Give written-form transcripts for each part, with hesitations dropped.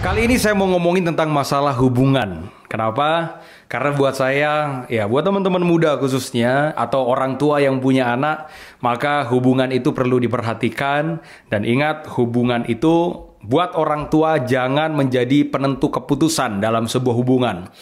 Kali ini saya mau ngomongin tentang masalah hubungan. Kenapa? Karena buat saya, ya buat teman-teman muda khususnya, atau orang tua yang punya anak, maka hubungan itu perlu diperhatikan. Dan ingat, hubungan itu buat orang tua jangan menjadi penentu keputusan dalam sebuah hubungan.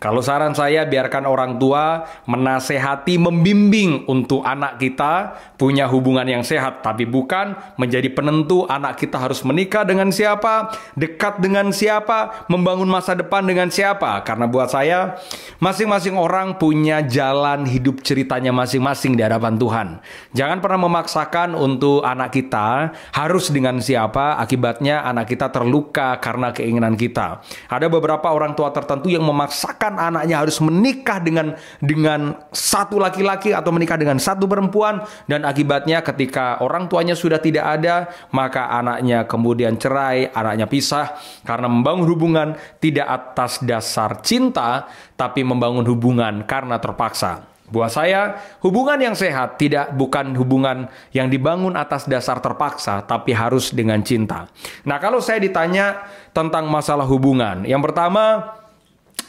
Kalau saran saya, biarkan orang tua menasehati, membimbing untuk anak kita punya hubungan yang sehat. Tapi bukan menjadi penentu anak kita harus menikah dengan siapa, dekat dengan siapa, membangun masa depan dengan siapa. Karena buat saya, masing-masing orang punya jalan hidup ceritanya masing-masing di hadapan Tuhan. Jangan pernah memaksakan untuk anak kita harus dengan siapa, akibatnya anak kita terluka karena keinginan kita. Ada beberapa orang tua tertentu yang memaksakan anaknya harus menikah dengan satu laki-laki atau menikah dengan satu perempuan, dan akibatnya ketika orang tuanya sudah tidak ada, maka anaknya kemudian cerai, anaknya pisah karena membangun hubungan tidak atas dasar cinta, tapi membangun hubungan karena terpaksa. Buat saya, hubungan yang sehat bukan hubungan yang dibangun atas dasar terpaksa, tapi harus dengan cinta. Nah, kalau saya ditanya tentang masalah hubungan, yang pertama,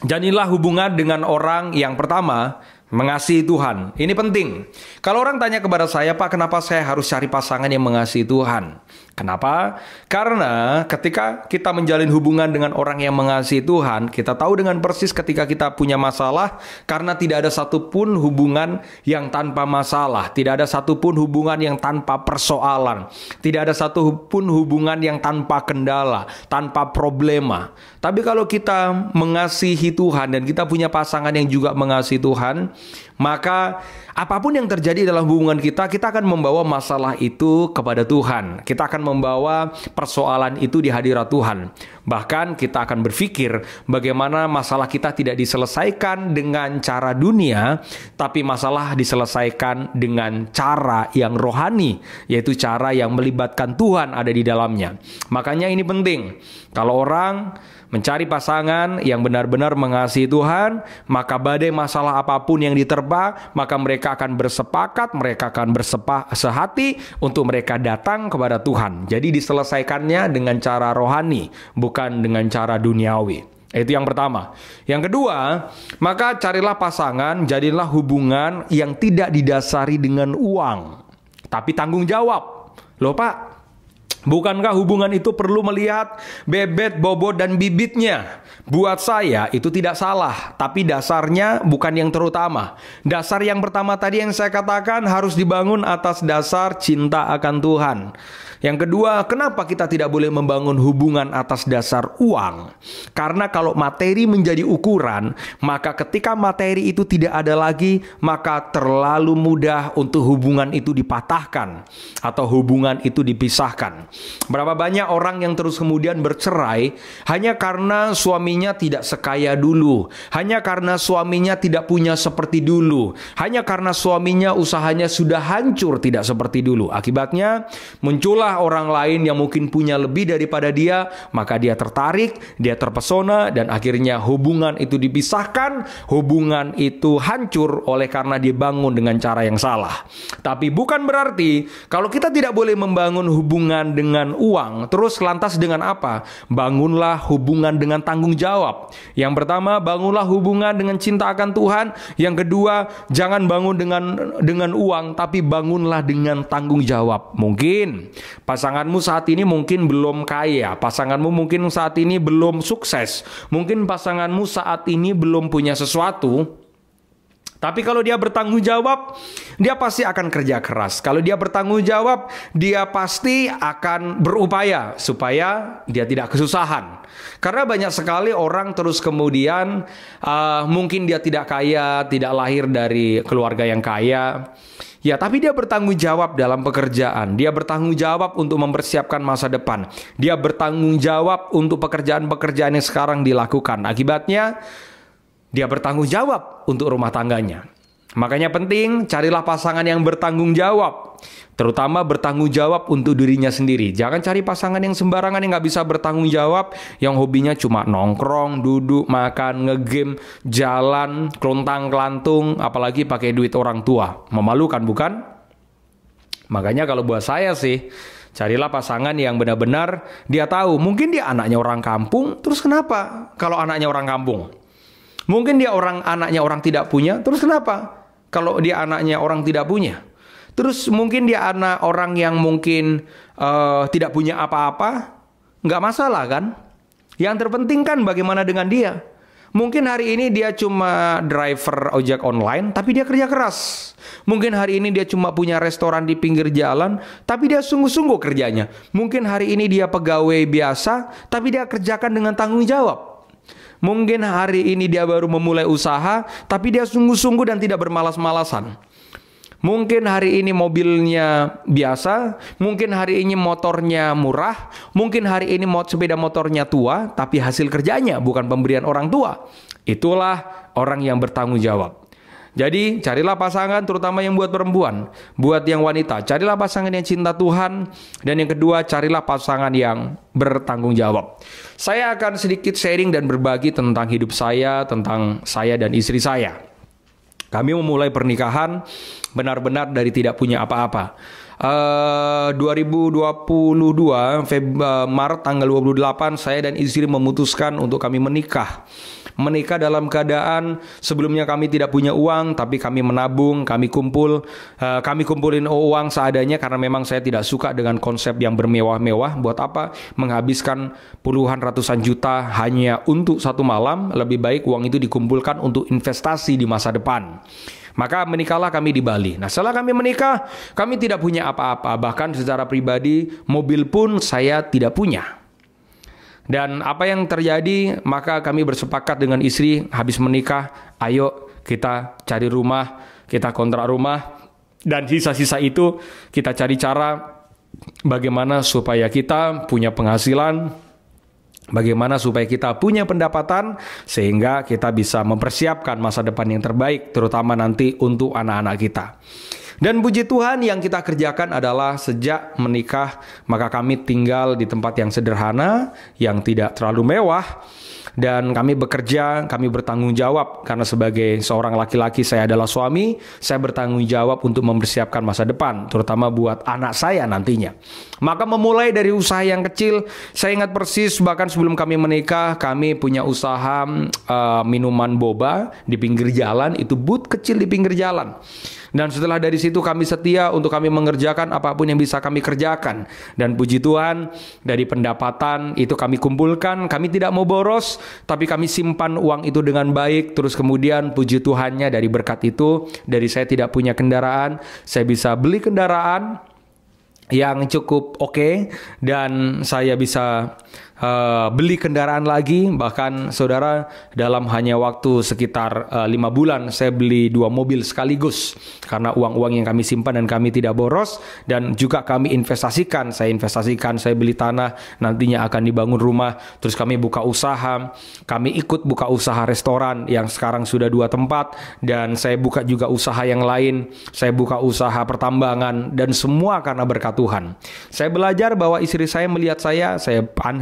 jadilah hubungan dengan orang yang pertama mengasihi Tuhan. Ini penting. Kalau orang tanya kepada saya, Pak, kenapa saya harus cari pasangan yang mengasihi Tuhan? Kenapa? Karena ketika kita menjalin hubungan dengan orang yang mengasihi Tuhan, kita tahu dengan persis ketika kita punya masalah, karena tidak ada satupun hubungan yang tanpa masalah, tidak ada satupun hubungan yang tanpa persoalan, tidak ada satupun hubungan yang tanpa kendala, tanpa problema. Tapi kalau kita mengasihi Tuhan dan kita punya pasangan yang juga mengasihi Tuhan, maka apapun yang terjadi dalam hubungan kita, kita akan membawa masalah itu kepada Tuhan. Kita akan membawa persoalan itu di hadirat Tuhan. Bahkan kita akan berpikir bagaimana masalah kita tidak diselesaikan dengan cara dunia, tapi masalah diselesaikan dengan cara yang rohani, yaitu cara yang melibatkan Tuhan ada di dalamnya. Makanya ini penting. Kalau orang mencari pasangan yang benar-benar mengasihi Tuhan, maka badai masalah apapun yang diterpa, maka mereka akan bersepakat, mereka akan sehati untuk mereka datang kepada Tuhan. Jadi diselesaikannya dengan cara rohani, bukan dengan cara duniawi. Itu yang pertama. Yang kedua, maka carilah pasangan, jadilah hubungan yang tidak didasari dengan uang, tapi tanggung jawab. Loh Pak, bukankah hubungan itu perlu melihat bebet, bobot, dan bibitnya? Buat saya itu tidak salah, tapi dasarnya bukan yang terutama. Dasar yang pertama tadi yang saya katakan harus dibangun atas dasar cinta akan Tuhan. Yang kedua, kenapa kita tidak boleh membangun hubungan atas dasar uang? Karena kalau materi menjadi ukuran, maka ketika materi itu tidak ada lagi, maka terlalu mudah untuk hubungan itu dipatahkan atau hubungan itu dipisahkan. Berapa banyak orang yang terus kemudian bercerai hanya karena suaminya tidak sekaya dulu, hanya karena suaminya tidak punya seperti dulu, hanya karena suaminya usahanya sudah hancur tidak seperti dulu. Akibatnya muncullah orang lain yang mungkin punya lebih daripada dia, maka dia tertarik, dia terpesona, dan akhirnya hubungan itu dipisahkan, hubungan itu hancur oleh karena dibangun dengan cara yang salah. Tapi bukan berarti kalau kita tidak boleh membangun hubungan dengan uang, terus lantas dengan apa? Bangunlah hubungan dengan tanggung jawab. Yang pertama, bangunlah hubungan dengan cinta akan Tuhan. Yang kedua, jangan bangun dengan uang, tapi bangunlah dengan tanggung jawab. Mungkin pasanganmu saat ini mungkin belum kaya, pasanganmu mungkin saat ini belum sukses, mungkin pasanganmu saat ini belum punya sesuatu. Tapi kalau dia bertanggung jawab, dia pasti akan kerja keras. Kalau dia bertanggung jawab, dia pasti akan berupaya supaya dia tidak kesusahan. Karena banyak sekali orang terus kemudian mungkin dia tidak kaya, tidak lahir dari keluarga yang kaya. Ya, tapi dia bertanggung jawab dalam pekerjaan. Dia bertanggung jawab untuk mempersiapkan masa depan. Dia bertanggung jawab untuk pekerjaan-pekerjaan yang sekarang dilakukan. Akibatnya, dia bertanggung jawab untuk rumah tangganya. Makanya penting, carilah pasangan yang bertanggung jawab. Terutama bertanggung jawab untuk dirinya sendiri. Jangan cari pasangan yang sembarangan yang nggak bisa bertanggung jawab, yang hobinya cuma nongkrong, duduk, makan, ngegame, jalan, kelontang-kelantung, apalagi pakai duit orang tua. Memalukan, bukan? Makanya kalau buat saya sih, Carilah pasangan yang benar-benar dia tahu. Mungkin dia anaknya orang kampung, terus kenapa kalau anaknya orang kampung? Mungkin dia anaknya orang tidak punya, terus kenapa kalau dia anaknya orang tidak punya? Terus mungkin dia anak orang yang mungkin tidak punya apa-apa, nggak masalah kan? Yang terpenting kan bagaimana dengan dia. Mungkin hari ini dia cuma driver ojek online, tapi dia kerja keras. Mungkin hari ini dia cuma punya restoran di pinggir jalan, tapi dia sungguh-sungguh kerjanya. Mungkin hari ini dia pegawai biasa, tapi dia kerjakan dengan tanggung jawab. Mungkin hari ini dia baru memulai usaha, tapi dia sungguh-sungguh dan tidak bermalas-malasan. Mungkin hari ini mobilnya biasa, mungkin hari ini motornya murah, mungkin hari ini sepeda motornya tua, tapi hasil kerjanya bukan pemberian orang tua. Itulah orang yang bertanggung jawab. Jadi carilah pasangan, terutama yang buat perempuan, buat yang wanita, carilah pasangan yang cinta Tuhan. Dan yang kedua, carilah pasangan yang bertanggung jawab. Saya akan sedikit sharing dan berbagi tentang hidup saya, tentang saya dan istri saya. Kami memulai pernikahan benar-benar dari tidak punya apa-apa. 2022 Maret tanggal 28 saya dan istri memutuskan untuk kami menikah. Menikah dalam keadaan sebelumnya kami tidak punya uang, tapi kami menabung, kami kumpulin uang seadanya karena memang saya tidak suka dengan konsep yang bermewah-mewah. Buat apa menghabiskan puluhan ratusan juta hanya untuk satu malam? Lebih baik uang itu dikumpulkan untuk investasi di masa depan. Maka menikahlah kami di Bali. Nah, setelah kami menikah, kami tidak punya apa-apa. Bahkan secara pribadi, mobil pun saya tidak punya. Dan apa yang terjadi, maka kami bersepakat dengan istri habis menikah, ayo kita cari rumah, kita kontrak rumah, dan sisa-sisa itu kita cari cara bagaimana supaya kita punya penghasilan, bagaimana supaya kita punya pendapatan, sehingga kita bisa mempersiapkan masa depan yang terbaik, terutama nanti untuk anak-anak kita. Dan puji Tuhan yang kita kerjakan adalah sejak menikah, maka kami tinggal di tempat yang sederhana, yang tidak terlalu mewah. Dan kami bekerja, kami bertanggung jawab. Karena sebagai seorang laki-laki saya adalah suami, saya bertanggung jawab untuk mempersiapkan masa depan, terutama buat anak saya nantinya. Maka memulai dari usaha yang kecil, saya ingat persis bahkan sebelum kami menikah, kami punya usaha minuman boba di pinggir jalan, itu booth kecil di pinggir jalan. Dan setelah dari situ kami setia untuk kami mengerjakan apapun yang bisa kami kerjakan. Dan puji Tuhan, dari pendapatan itu kami kumpulkan, kami tidak mau boros, tapi kami simpan uang itu dengan baik. Terus kemudian puji Tuhannya dari berkat itu, dari saya tidak punya kendaraan, saya bisa beli kendaraan yang cukup oke, dan saya bisa beli kendaraan lagi. Bahkan saudara, dalam hanya waktu sekitar 5 bulan saya beli 2 mobil sekaligus karena uang-uang yang kami simpan dan kami tidak boros. Dan juga kami investasikan, saya beli tanah, nantinya akan dibangun rumah. Terus kami buka usaha, kami ikut buka usaha restoran yang sekarang sudah 2 tempat, dan saya buka juga usaha yang lain, saya buka usaha pertambangan, dan semua karena berkat Tuhan. Saya belajar bahwa istri saya melihat saya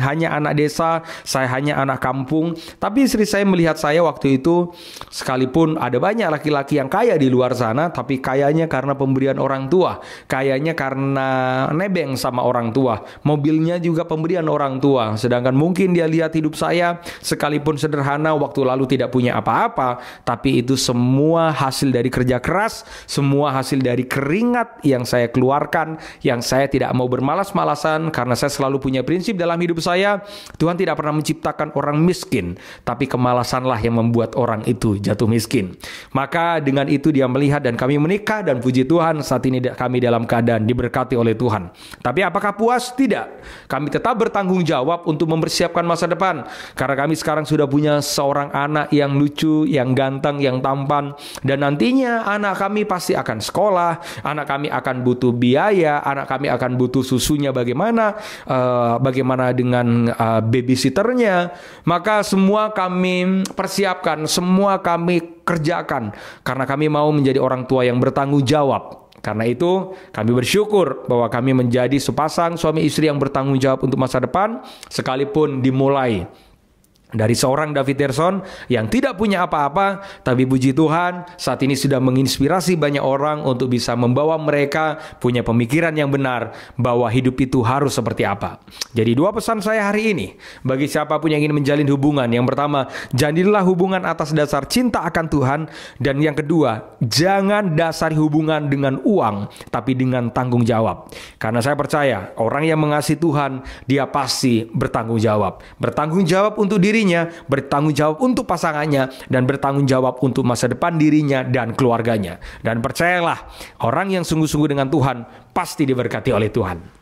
hanya anak desa, saya hanya anak kampung. Tapi istri saya melihat saya waktu itu, sekalipun ada banyak laki-laki yang kaya di luar sana, tapi kayanya karena pemberian orang tua, kayanya karena nebeng sama orang tua, mobilnya juga pemberian orang tua. Sedangkan mungkin dia lihat hidup saya, sekalipun sederhana, waktu lalu tidak punya apa-apa, tapi itu semua hasil dari kerja keras, semua hasil dari keringat yang saya keluarkan, yang saya tidak mau bermalas-malasan, karena saya selalu punya prinsip dalam hidup saya. Tuhan tidak pernah menciptakan orang miskin, tapi kemalasanlah yang membuat orang itu jatuh miskin. Maka dengan itu dia melihat, dan kami menikah, dan puji Tuhan saat ini kami dalam keadaan diberkati oleh Tuhan. Tapi apakah puas? Tidak. Kami tetap bertanggung jawab untuk mempersiapkan masa depan, karena kami sekarang sudah punya seorang anak yang lucu, yang ganteng, yang tampan, dan nantinya anak kami pasti akan sekolah, anak kami akan butuh biaya, anak kami akan butuh susunya bagaimana dengan babysitternya. Maka semua kami persiapkan, semua kami kerjakan, karena kami mau menjadi orang tua yang bertanggung jawab. Karena itu kami bersyukur bahwa kami menjadi sepasang suami istri yang bertanggung jawab untuk masa depan, sekalipun dimulai Dari seorang David Terson yang tidak punya apa-apa, tapi puji Tuhan saat ini sudah menginspirasi banyak orang untuk bisa membawa mereka punya pemikiran yang benar bahwa hidup itu harus seperti apa. Jadi 2 pesan saya hari ini bagi siapapun yang ingin menjalin hubungan. Yang pertama, jadilah hubungan atas dasar cinta akan Tuhan. Dan yang kedua, jangan dasari hubungan dengan uang, tapi dengan tanggung jawab. Karena saya percaya orang yang mengasihi Tuhan, dia pasti bertanggung jawab. Bertanggung jawab untuk dirinya, bertanggung jawab untuk pasangannya, dan bertanggung jawab untuk masa depan dirinya dan keluarganya. Dan percayalah, orang yang sungguh-sungguh dengan Tuhan pasti diberkati oleh Tuhan.